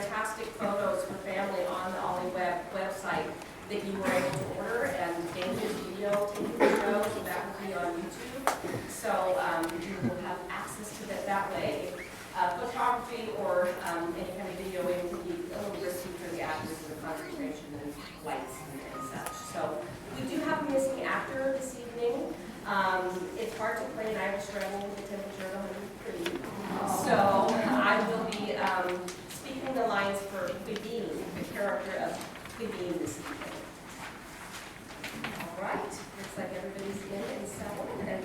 fantastic photos for family on the Ollie website that you were able to order, and David's video taking photos, so that will be on YouTube. So you will have access to that way. Photography or any kind of videoing can be a little risky for the actors and the concentration and lights and such. So we do have a missing actor this evening. It's hard to play an Irish rebel with a temperature of 103. So I will be speaking the lines for Quideen, the character of Quideen this evening. All right, looks like everybody's in and settled and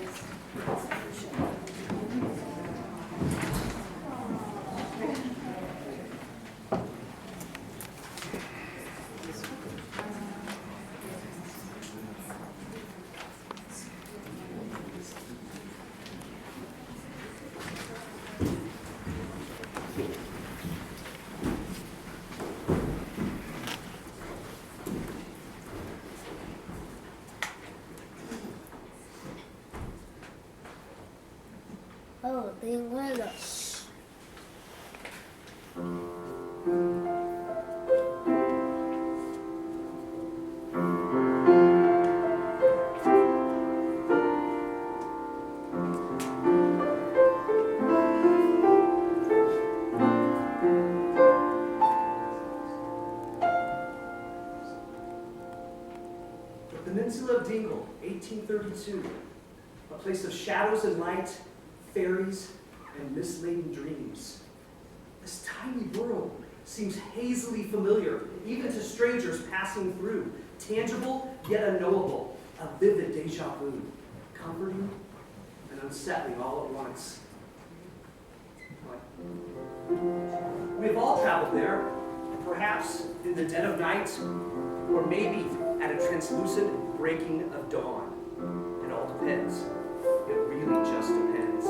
Oh, being little. The Peninsula of Dingle, 1832. A place of shadows and light, fairies, and mist-laden dreams. This tiny world seems hazily familiar, even to strangers passing through. Tangible, yet unknowable. A vivid deja vu. Comforting and unsettling all at once. We've all traveled there, perhaps in the dead of night, or maybe at a translucent breaking of dawn. It all depends. It really just depends.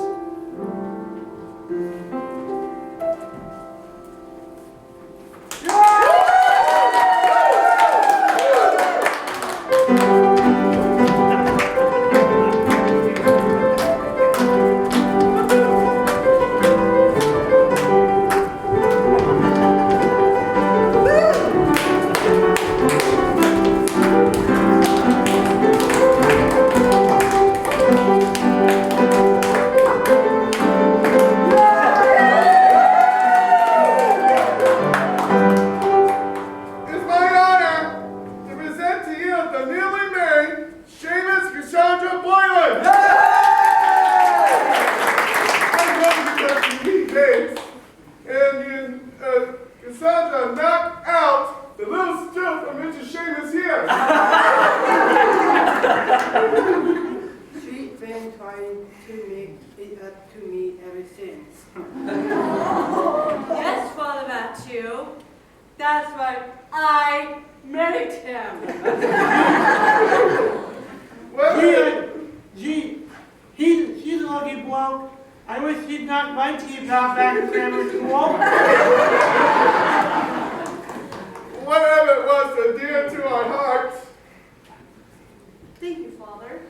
She's been trying to make it up to me ever since. Yes, Father Matthew. That's right. I married him. He's a lucky bloke. I wish he'd knock my teeth out back in grammar school. Whatever it was so dear to our hearts. Thank you, Father.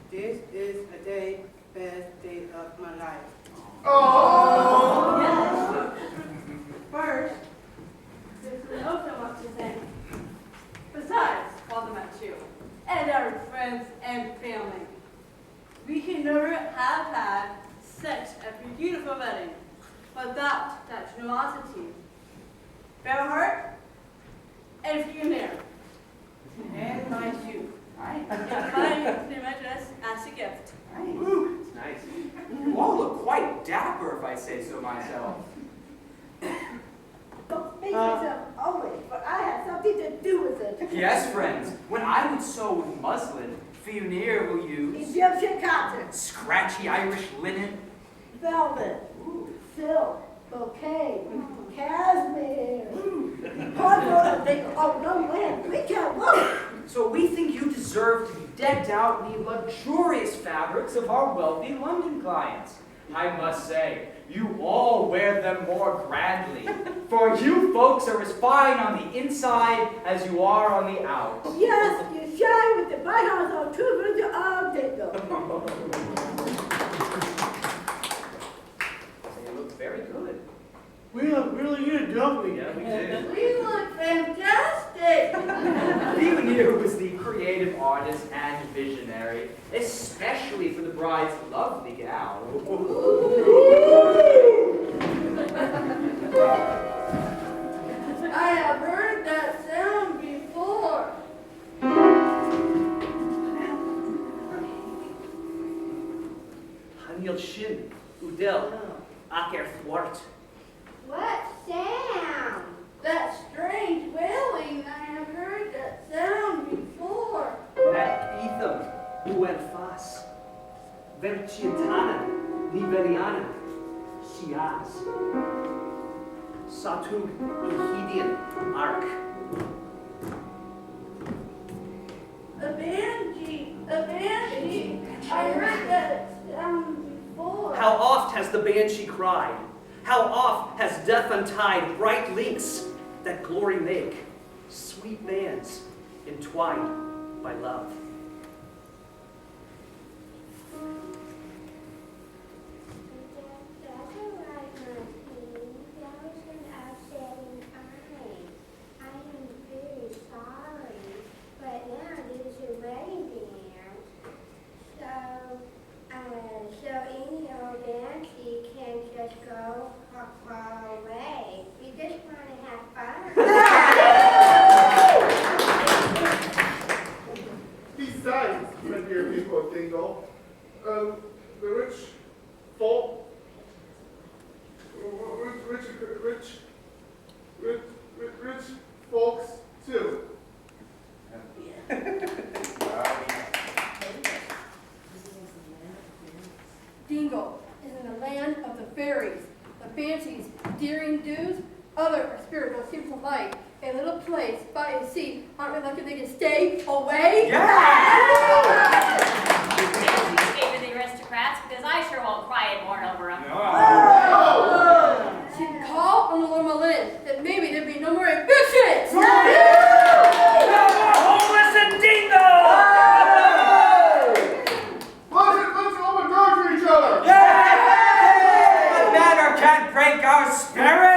This is a best day of my life. Oh! Yes. First, there's an oath I want to say. Besides, Father Matthew, and our friends and family, we can never have had such a beautiful wedding without that generosity. Bear heart and funeral. And my shoe. Right. And my dress as a gift. Ooh, it's nice. You all look quite dapper, if I say so myself. Don't make myself always, but I had something to do with it. Yes, friends. When I would sew with muslin, Fionnier will use Egyptian cotton, scratchy Irish linen. velvet, Ooh. silk, bouquet, cashmere. Oh, no, man, we can't look. So we think you deserve to be decked out in the luxurious fabrics of our wealthy London clients. I must say, you all wear them more grandly, for you folks are as fine on the inside as you are on the out. Yes, you shine with the White House on 2 all day though. They look very good. We look really good, don't we? Yeah, we do. We look fantastic. Few here was the creative artist and visionary, especially for the bride's lovely gown. I have heard that sound before. Haniel Shin, Udel, Aker Thwart. What sound? That strange wailing, I have heard that sound before. That Etham, Uen Fas. Verchientana, Niveliana, Shiaz. Satug, Unhidian, Ark. A banshee, a banshee. I heard that sound before. How oft has the banshee cried? How oft has death untied bright links that glory make, sweet bands entwined by love. That's all right, Martin. That was an upsetting time. I am very sorry, but now there's a wedding band. So any old banshee can just go far away. We just want to have fun. Besides, my dear people of Dingle, the rich folk, rich folks too. Dingle is in the land of the fairies, the fancies, daring do's, other are spiritual seems of light. A little place by a sea. Aren't we lucky they can stay away? Stay with the aristocrats because I sure won't cry and mourn over them. She can call on the Lord Malin that maybe there'd be no more evictions. Homeless and Dingle! Let's open doors for each other! The banner can't break our spirits!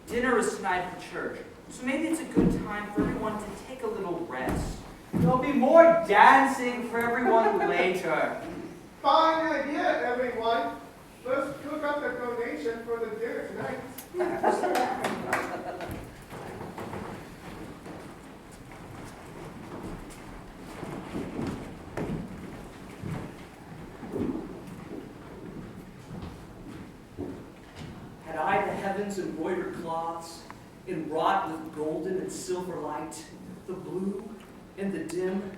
Dinner is tonight for church, so maybe it's a good time for everyone to take a little rest. There'll be more dancing for everyone later. Fine idea, everyone. Let's cook up the donation for the dinner tonight. Had I the heavens embroidered cloths, enwrought with golden and silver light, the blue and the dim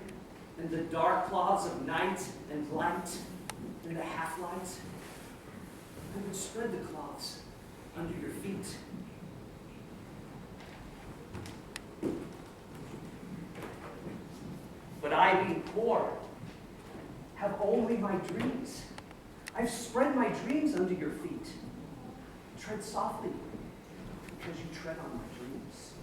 and the dark cloths of night and light and the half-light, I would spread the cloths under your feet. But I, being poor, have only my dreams. I've spread my dreams under your feet. Tread softly, because you tread on my dreams.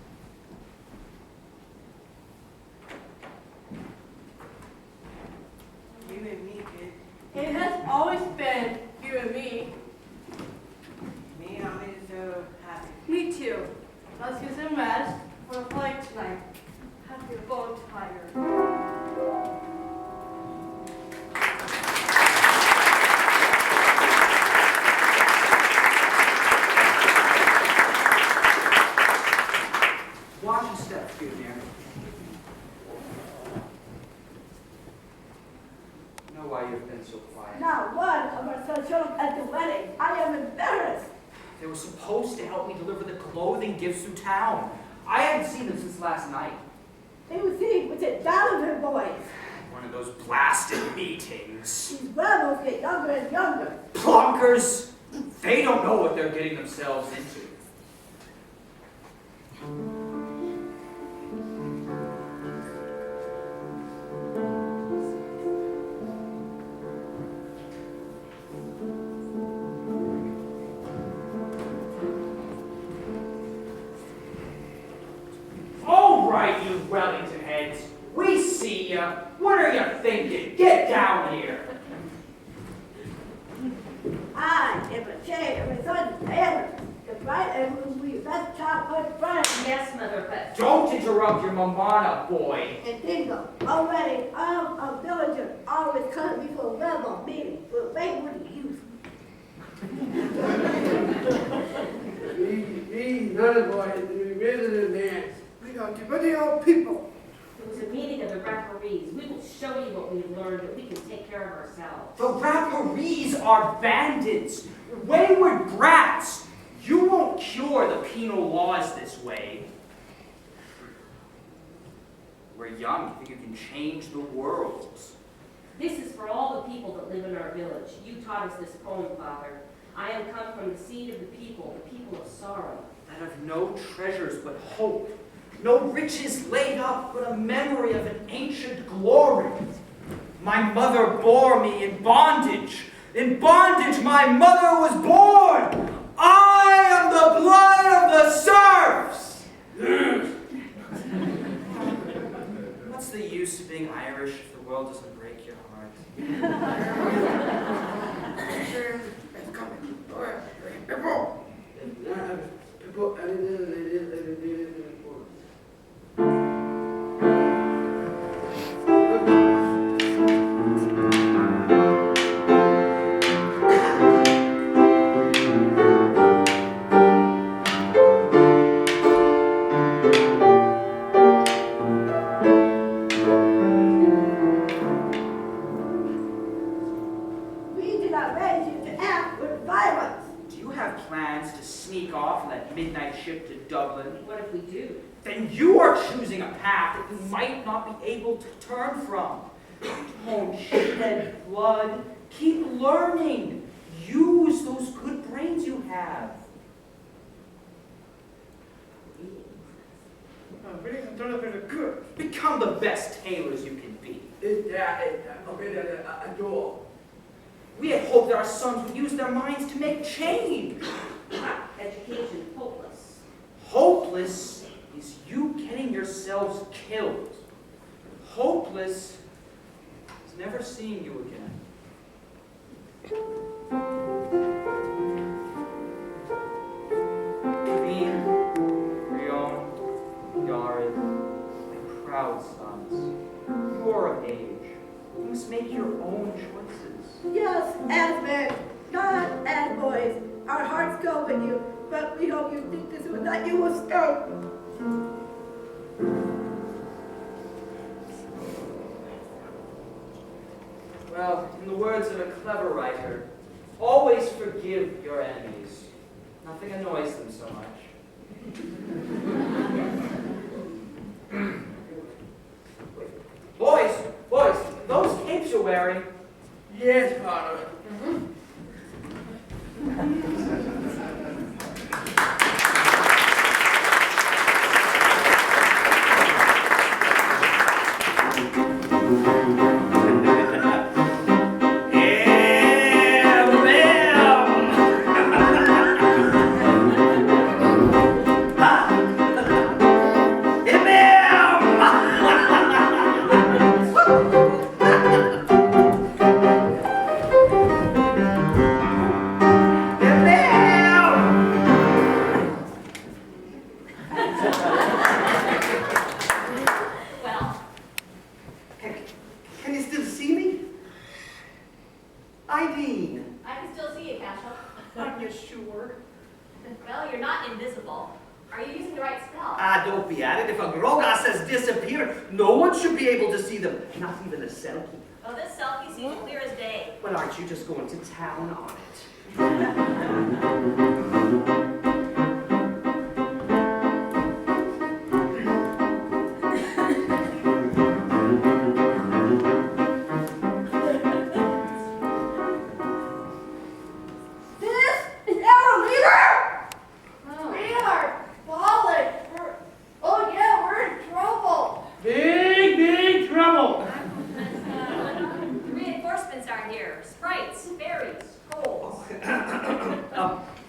Watch your step, good man. I know why you've been so quiet. Not one of our sons showed up at the wedding. I am embarrassed. They were supposed to help me deliver the clothing gifts to town. I hadn't seen them since last night. They were sitting with the Donovan boys. One of those blasted meetings. These rebels get younger and younger. Plunkers! They don't know what they're getting themselves into. All right, you Wellington heads. We see ya. What are you thinking? Get down here. I am ashamed of my son's family. The bride and whom we best childhood friends. Yes, Mother, but Don't interrupt your mamana, boy. And Dingo, already I'm a villager, always coming before rebel meeting. But wait, what do you? We, none of us, we visited dance. We don't give any old people. it was a meeting of the referees. We will show you what we've learned, that we can take care of ourselves. The referees are bandits, wayward brats. You won't cure the penal laws this way. We're young. You think you can change the world? This is for all the people that live in our village. You taught us this poem, Father. I am come from the seed of the people of sorrow. That have no treasures but hope, no riches laid up but a memory of an ancient glory. My mother bore me in bondage. In bondage my mother was born. I am the blood of the serfs. What's the use of being Irish if the world doesn't break your heart? It's coming. People. People. We did not raise you to act with violence. Do you have plans to sneak off on that midnight ship to Dublin? What if we do? Then you are choosing a path that you might not be able to turn from. Don't shed blood. Keep learning. Use those good brains you have. Reading and done a bit of good. Become the best tailors you can be. We had hoped that our sons would use their minds to make change. Education hopeless. Hopeless is you getting yourselves killed. Hopeless is never seeing you again. Levine, Rion, Yared, my proud sons, you're of age. You must make your own choices. Yes, as men, not as boys. Our hearts go with you, but we hope you think this was not you will stop. Well, in the words of a clever writer, always forgive your enemies. Nothing annoys them so much. Boys, those capes you're wearing. Yes, Father. don't be at it. If a Grogas has disappeared, no one should be able to see them. Not even a selkie. Oh, this selfie seems clear as day. But aren't you just going to town on it? This is our leader! We are falling. Oh yeah, we're in trouble. Big, big trouble. The reinforcements are here. Sprites, fairies, trolls.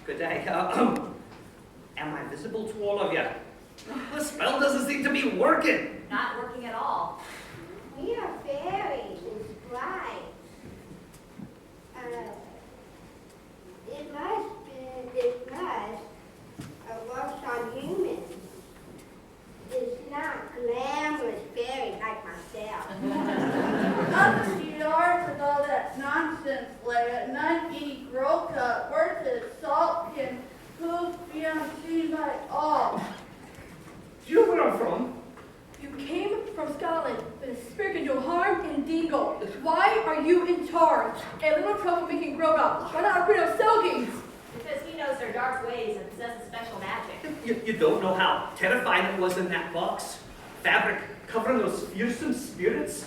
Good day. Am I visible to all of you? The spell doesn't seem to be working. Not working at all. We are fairies and sprites. It must works on humans. It's not glamorous fairy like myself. Not the sweetheart with all that nonsense, Leia. None eat grow cut, worth it, salt can prove beyond seen by all. Do you know where I'm from? You came from Scotland with a spirit can do harm in Dingle. Why are you in charge? A little trouble making Groga. Why not rid of Sogies? Because he knows their dark ways and possesses special magic. You don't know how terrifying it was in that box. Fabric covering those fearsome spirits.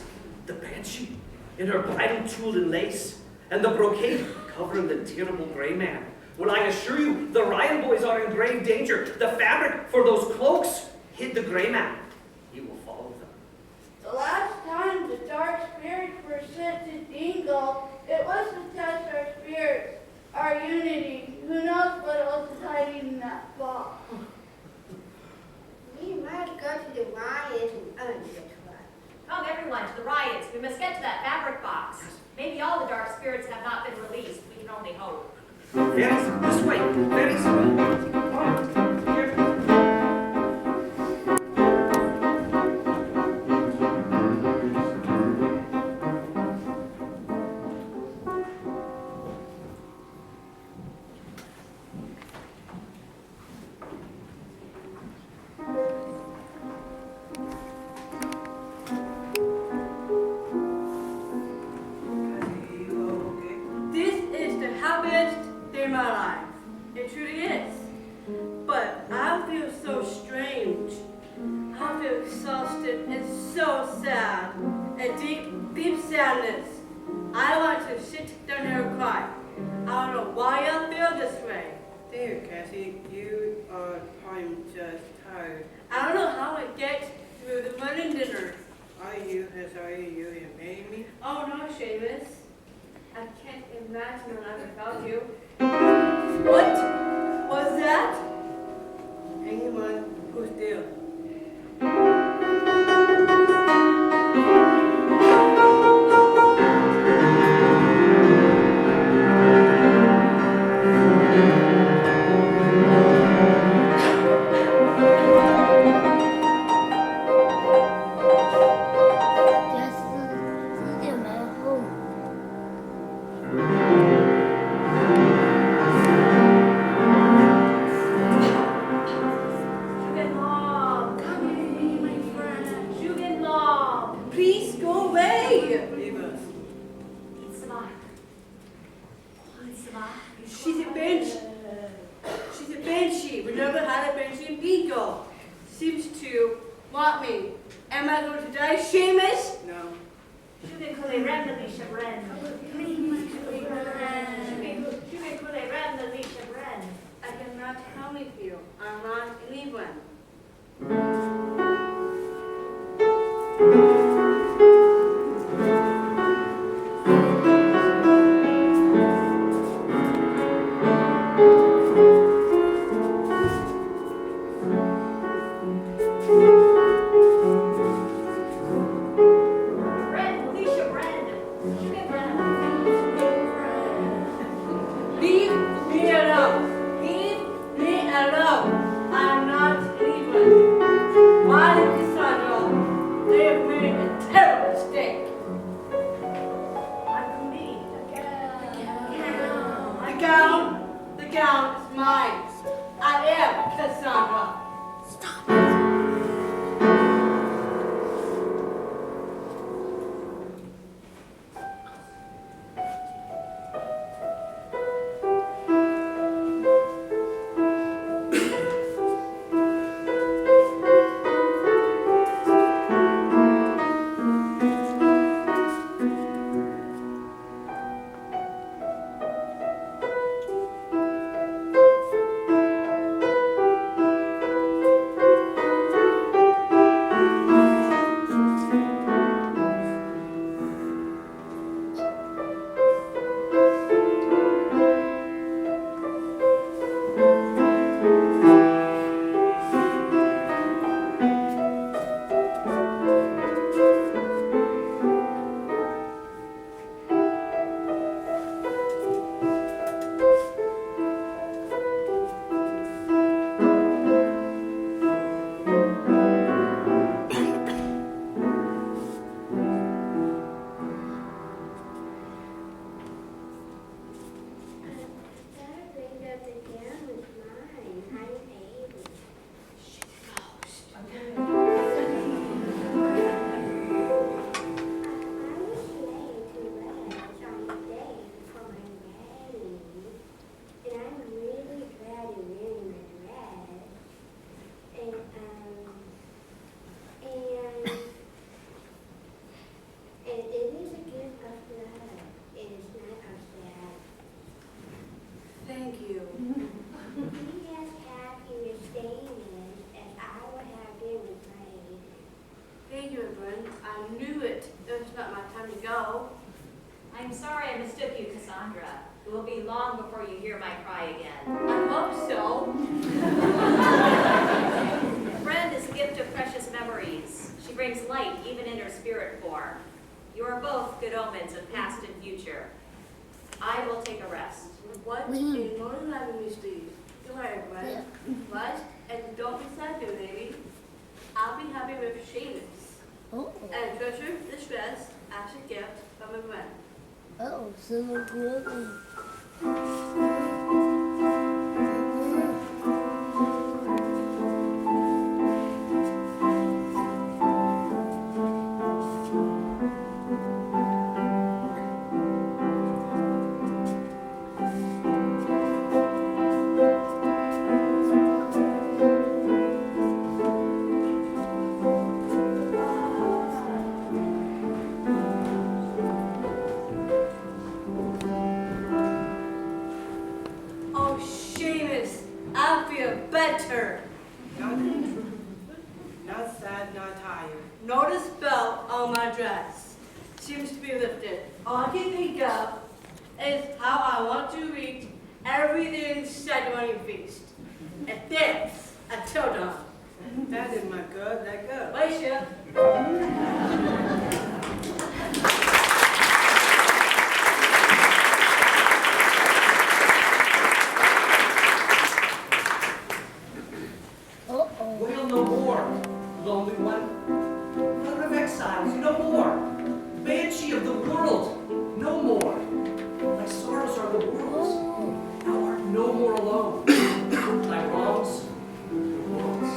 The banshee in her bridal tulle and lace. And the brocade covering the terrible gray man. Well, I assure you, the Ryan boys are in grave danger. The fabric for those cloaks hid the gray man. He will follow them. The last time the dark spirits were sent to Dingle, it was to test our spirits, our unity. Who knows what else is hiding in that box? We must go to the riots and undercut. Come, everyone, to the riots. We must get to that fabric box. Maybe all the dark spirits have not been released. We can only hope. Fairies, this way. Fairies. Come on. Here. This is the happiest day of my life. It truly is. But I feel so strange. I feel exhausted and so sad. A deep, deep sadness. I want to sit down here and cry. I don't know why I feel this way. There, Cassie, you are probably just tired. I don't know how I get through the morning dinner. Are you invading me? Oh no, Seamus. I can't imagine my life without you. What was that? Anyone who's still. Please go away. Leave us. She's a banshee. She's a banshee. We never had a banshee in Dingle. Seems to want me. Am I going to die, Seamus? No. I cannot come with you. I'm not anyone. Leave me alone. Leave me alone. I'm not anyone. sorry I mistook you, Cassandra. It will be long before you hear my cry again. I hope so. A friend is a gift of precious memories. She brings light even in her spirit form. You are both good omens of past and future. I will take a rest. What a morning having you, Steve. You are right. Right? And don't be sad, dear lady. I'll be happy with Seamus. Oh, And treasure this dress as a gift from a friend. oh, so good. Oh, Seamus, I feel better. Not sad, not tired. Notice belt on my dress. Seems to be lifted. All I can think of is how I want to reach everything ceremony feast. And this, until dawn. That is my girl, let go. Wait, Chef. Uh-oh. Wail no more, lonely one. Brother of exiles, no more. Banshee of the world, no more. Thy sorrows are the world's. Thou art no more alone. Thy wrongs, the world's.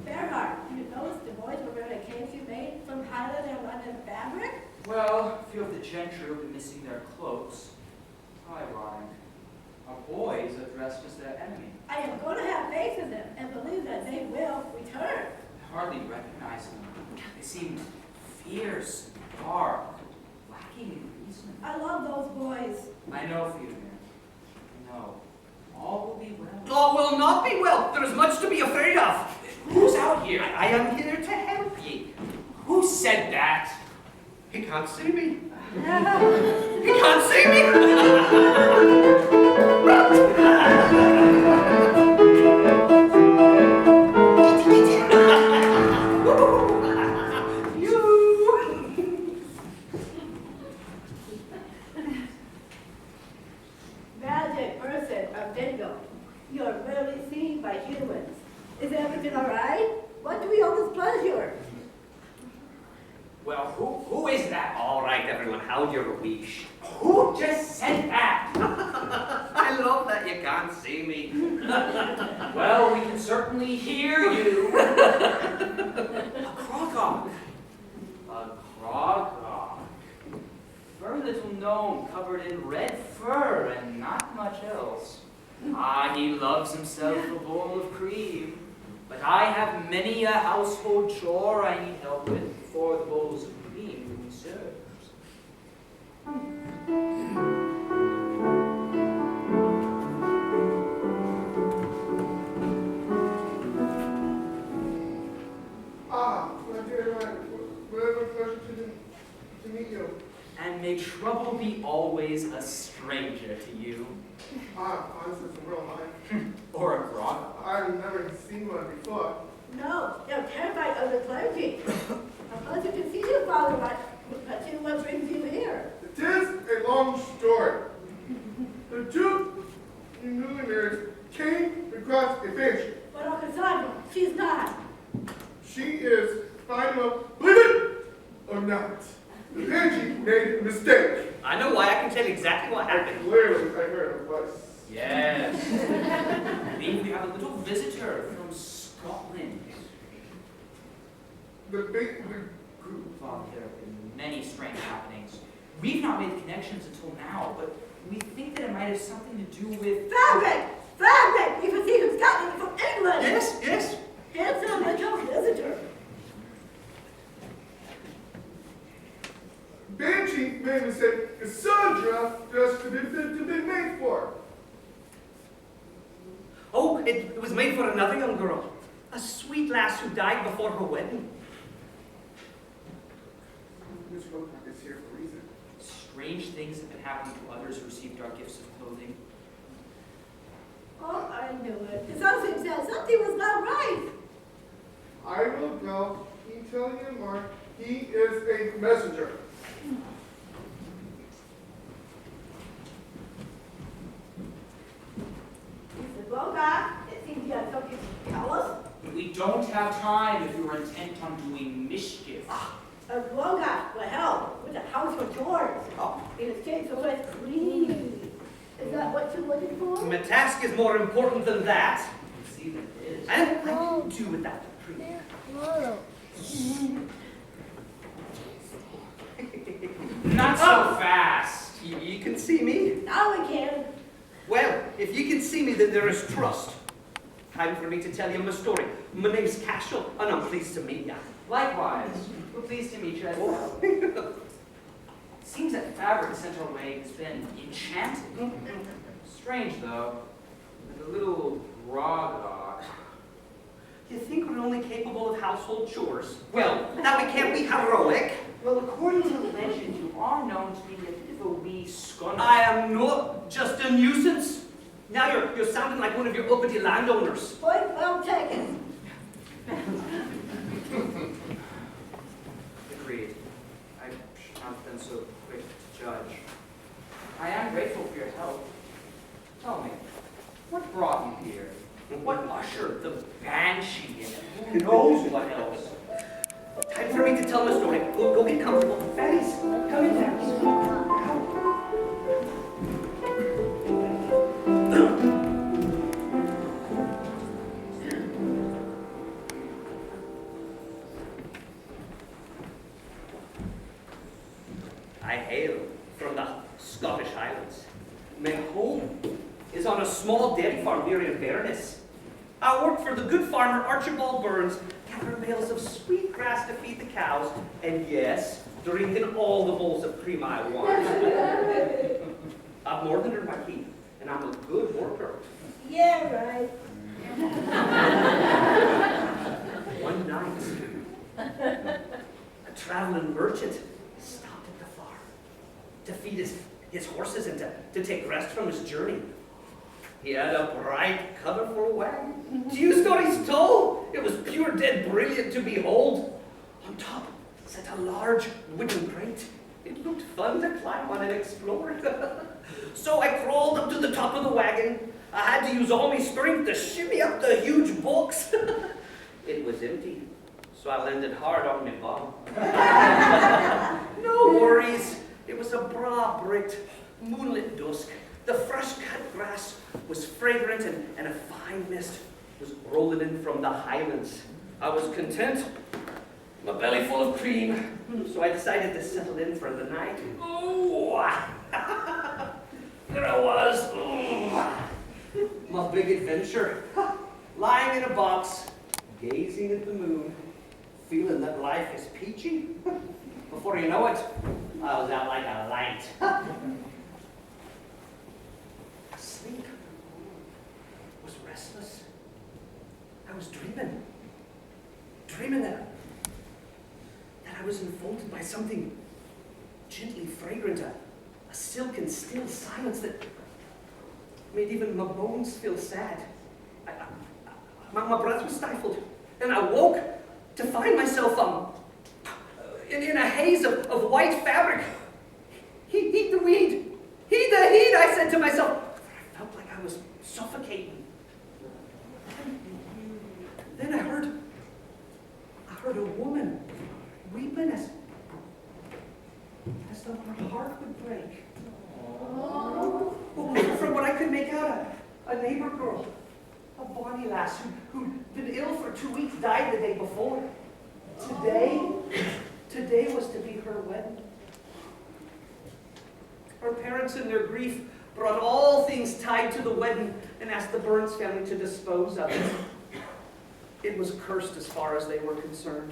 Bernhard, you noticed the boys were wearing a case you made from Highland and London fabric? Well, a few of the gentry will be missing their cloaks. How ironic. Our boys are dressed as their enemy. I am going to have faith in them and believe that they will return. I hardly recognize them. They seemed fierce, dark, lacking in reason. I love those boys. I know, Theodore. I know. All will be well. All will not be well. There is much to be afraid of. Who's out here? I am here to help ye. Who said that? He can't see me. He can't see me. Magic person of Dingo, you are rarely seen by humans. Is everything all right? What do we owe this pleasure? Well, who is that? All right, everyone, hold your wish. Who just said that? I love that you can't see me. Well, we can certainly hear you. A Krogok. A Krogok. Very little gnome covered in red fur and not much else. Ah, he loves himself a bowl of cream. But I have many a household chore I need help with before the bowls of cream will be served. Ah, my dear friend, what a pleasure to meet you. And may trouble be always a stranger to you. Ah, honestly, it's a real high. Or a grog. I've never seen one before. No, they're terrified of the clergy. A pleasure to see you, Father, what brings you here? It is a long story. The two newly married came across a banshee. But Uncle Simon, she's not. She is fine enough, believe it or not. The banshee made a mistake. I know why. I can tell exactly what happened. Clearly, I heard her voice. Yes. I believe we have a little visitor from Scotland. The big Father, there have been many strange happenings. We've not made the connections until now, but we think that it might have something to do with... Fabric! Fabric! You can see from Scotland, from England! Yes, yes. Handsome little visitor. banshee made a mistake. Cassandra just to be made for. it was made for another young girl. A sweet lass who died before her wedding. Miss Wilcox is here for a reason. Strange things have been happening to others who received our gifts of clothing. Oh, I knew it. Something was not right. I will go. He telling you more. He is a messenger. Mr. Bogart, it seems you have something to tell us. We don't have time if you're intent on doing mischief. Bogart, well, hell, with the house for yours. In exchange for West Green. Is that what you're looking for? My task is more important than that. See that it is. And I can do with that tree. Not so fast. You can see me? Now we can. Well, if you can see me, then there is trust. Time for me to tell you my story. My name's Cashel, and I'm pleased to meet you. Likewise, we're pleased to meet you as well. Seems that fabric sent our way has been enchanted. Strange, though. Like a little raw dog. You think we're only capable of household chores? Well, that we can't be heroic. Well, according to legend, you are known to be a bit of a wee scunner. I am not just a nuisance. Now you're sounding like one of your uppity landowners. Point well taken. Agreed. I should not have been so quick to judge. I am grateful for your help. Tell me, what brought you here? What ushered the banshee in? Who knows what else? Time for me to tell my story. Go get comfortable. Fatties, come in there. I hail from the Scottish Highlands. My home is on a small dairy farm near Inverness. I work for the good farmer Archibald Burns, gathering bales of sweet grass to feed the cows, and yes, drinking all the bowls of cream I want. I've more than earned my keep, and I'm a good worker. Yeah, right. One night, a traveling merchant stopped at the farm to feed his horses and to take rest from his journey. He had a bright, colorful wagon. Few stories tall, it was pure dead brilliant to behold. On top sat a large wooden crate. It looked fun to climb on and explore. So I crawled up to the top of the wagon. I had to use all my strength to shimmy up the huge box. It was empty, so I landed hard on my bum. No worries. It was a broad-bricked, moonlit dusk. The fresh-cut grass was fragrant, and a fine mist was rolling in from the highlands. I was content, my belly full of cream, so I decided to settle in for the night. Oh, there I was. Oh, my big adventure, lying in a box, gazing at the moon, feeling that life is peachy. Before you know it, I was out like a light. Sleep was restless. I was dreaming that I was enfolded by something gently fragrant, a silken, still silence that made even my bones feel sad. My breath was stifled, and I woke to find myself in a haze of white fabric. Heat the weed. Heed the heat, I said to myself. I felt like I was suffocating. Then I heard a woman weeping as though her heart would break. Oh, from what I could make out, a neighbor girl, a bonny lass who'd been ill for 2 weeks, died the day before. Today was to be her wedding. Her parents, in their grief, brought all things tied to the wedding and asked the Burns family to dispose of it. It was cursed as far as they were concerned.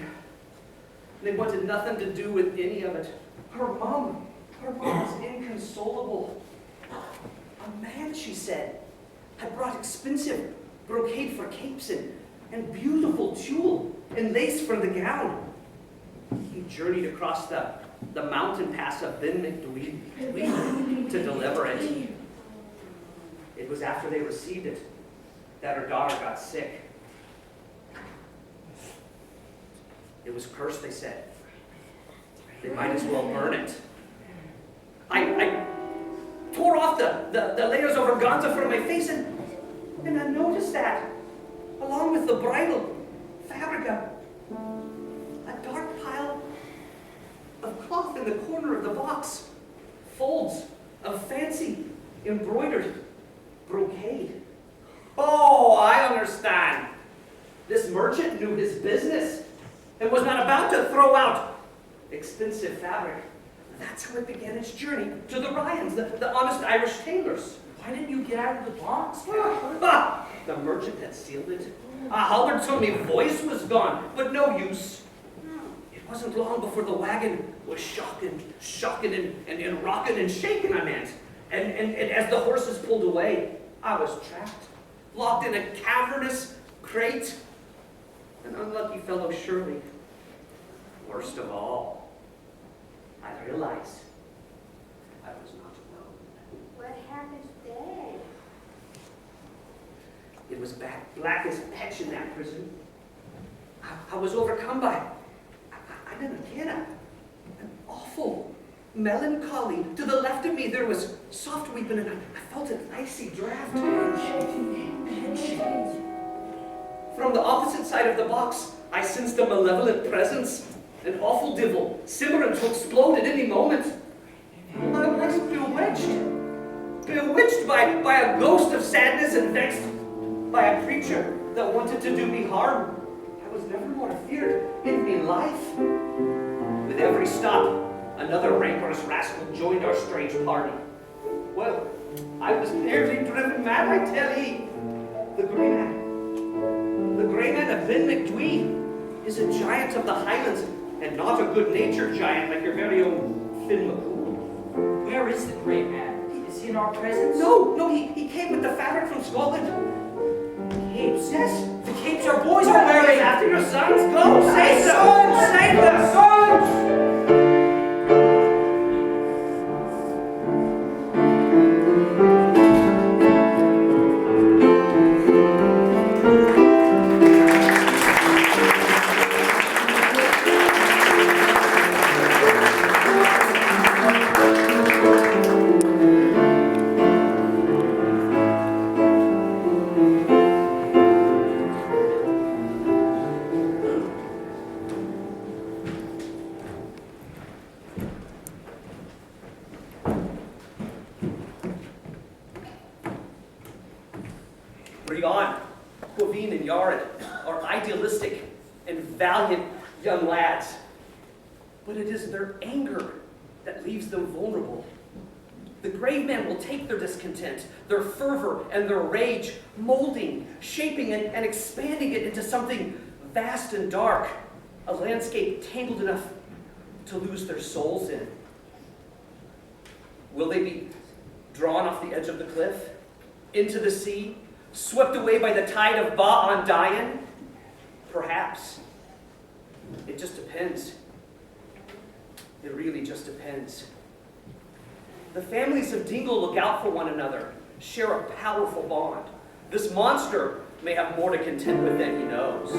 They wanted nothing to do with any of it. Her mom was inconsolable. A man, she said, had brought expensive brocade for capes and beautiful tulle and lace for the gown. He journeyed across the mountain pass of Ben McDwee to deliver it. It was after they received it that her daughter got sick. It was cursed, they said. They might as well burn it. I tore off the layers of organza from my face and I noticed that, along with the bridal fabric, a dark pile of cloth in the corner of the box, folds of fancy embroidered brocade. Oh, I understand. This merchant knew his business and was not about to throw out expensive fabric. That's how it began its journey to the Ryans, the honest Irish tailors. Why didn't you get out of the box? The merchant had sealed it. Howard told me voice was gone, but no use. It wasn't long before the wagon was shocking and rocking and shaking, I meant. And as the horses pulled away, I was trapped, locked in a cavernous crate. An unlucky fellow, surely. Worst of all, I realized I was not alone. What happens then? It was black as pitch in that prison. I was overcome by, I don't know, an awful melancholy. To the left of me there was soft weeping and I felt an icy draft. From the opposite side of the box, I sensed a malevolent presence, an awful devil, simmering to explode at any moment. I was bewitched by a ghost of sadness and vexed by a creature that wanted to do me harm. I was never more feared in me life. With every stop, another rancorous rascal joined our strange party. Well, I was nearly driven mad, I tell ye. The Grey Man of Ben McDwee is a giant of the Highlands, and not a good-natured giant like your very own Finn McCool. Where is the Grey Man? Is he in our presence? No, he came with the fabric from Scotland. Capes, yes. The capes our boys are wearing. After your sons, go, save them! Sons, save them! Sons! Brian, Quaveen, and Yared are idealistic and valiant young lads. But it is their anger that leaves them vulnerable. The grave man will take their discontent, their fervor, and their rage, molding, shaping, and expanding it into something vast and dark, a landscape tangled enough to lose their souls in. Will they be drawn off the edge of the cliff, into the sea, swept away by the tide of Ba Dayan? Perhaps. It just depends. It really just depends. The families of Dingle look out for one another, share a powerful bond. This monster may have more to contend with than he knows.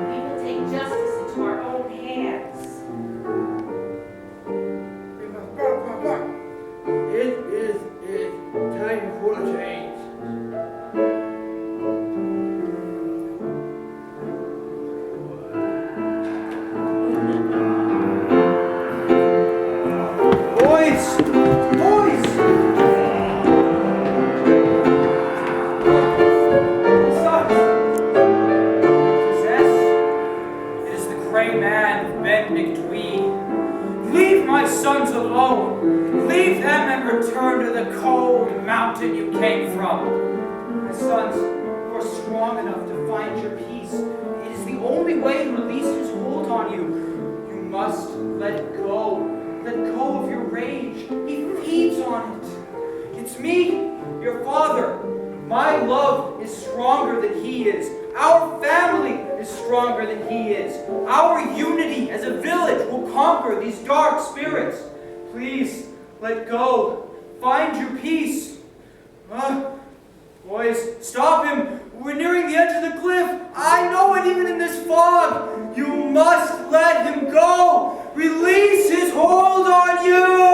We will take justice into our own hands. We must work. It is time for a change. Boys! Boys! Sons! It is the Grey Man of Ben McDwee. Leave my sons alone. Leave them and return to the cold mountain you came from. My sons, you are strong enough to find your peace. It is the only way to release his hold on you. You must let go. Let go of your rage. He feeds on it. It's me, your father. My love is stronger than he is. Our family is stronger than he is. Our unity as a village will conquer these dark spirits. Please, let go. Find your peace. Boys, stop him. We're nearing the edge of the cliff. I know it even in this fog. You must let him go. Release his hold on you.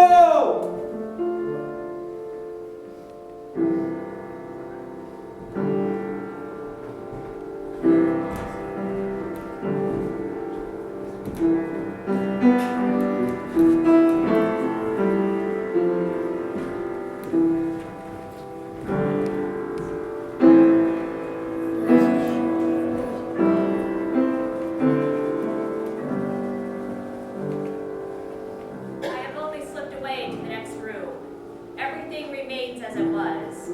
As it was,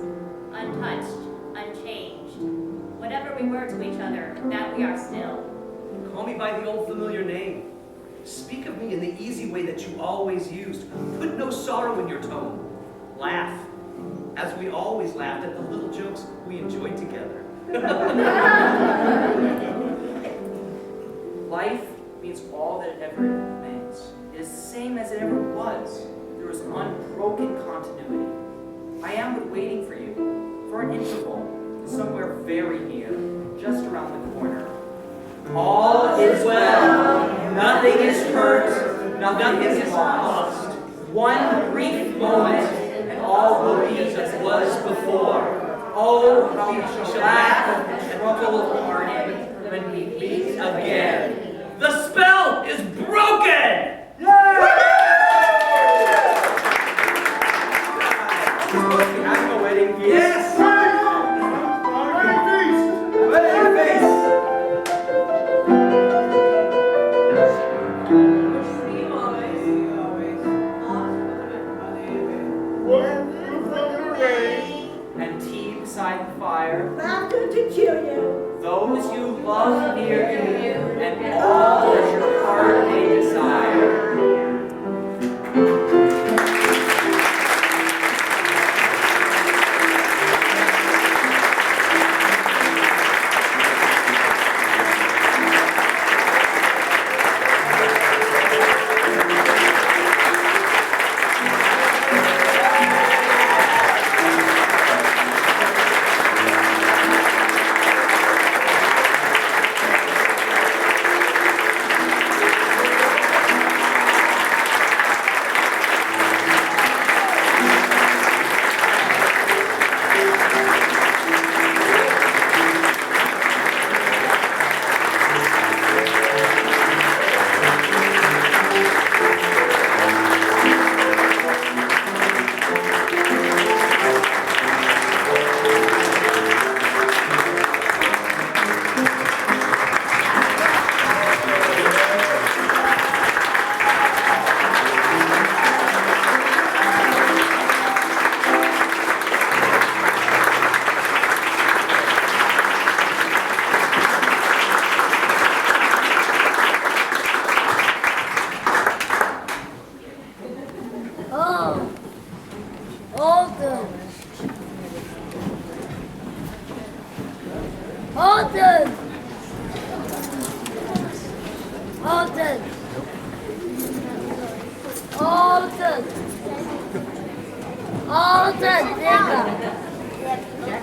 untouched, unchanged. Whatever we were to each other, that we are still. Call me by the old familiar name. Speak of me in the easy way that you always used. Put no sorrow in your tone. Laugh, as we always laughed at the little jokes we enjoyed together. Life means all that it ever meant. It is the same as it ever was. There is unbroken continuity. I am but waiting for you, for an interval, somewhere very near, just around the corner. All is well. Nothing is hurt. Nothing is lost. One brief moment, and all will be as it was before. Oh, how we shall laugh and struggle apart when we meet again. The spell is broken! Having a wedding feast. Yes! Wedding feast! Wedding feast! And tea beside the fire. Laughter to cheer you. Those you love near you, and all that your heart may desire. Alden! Alden! Alden! Alden! Digger!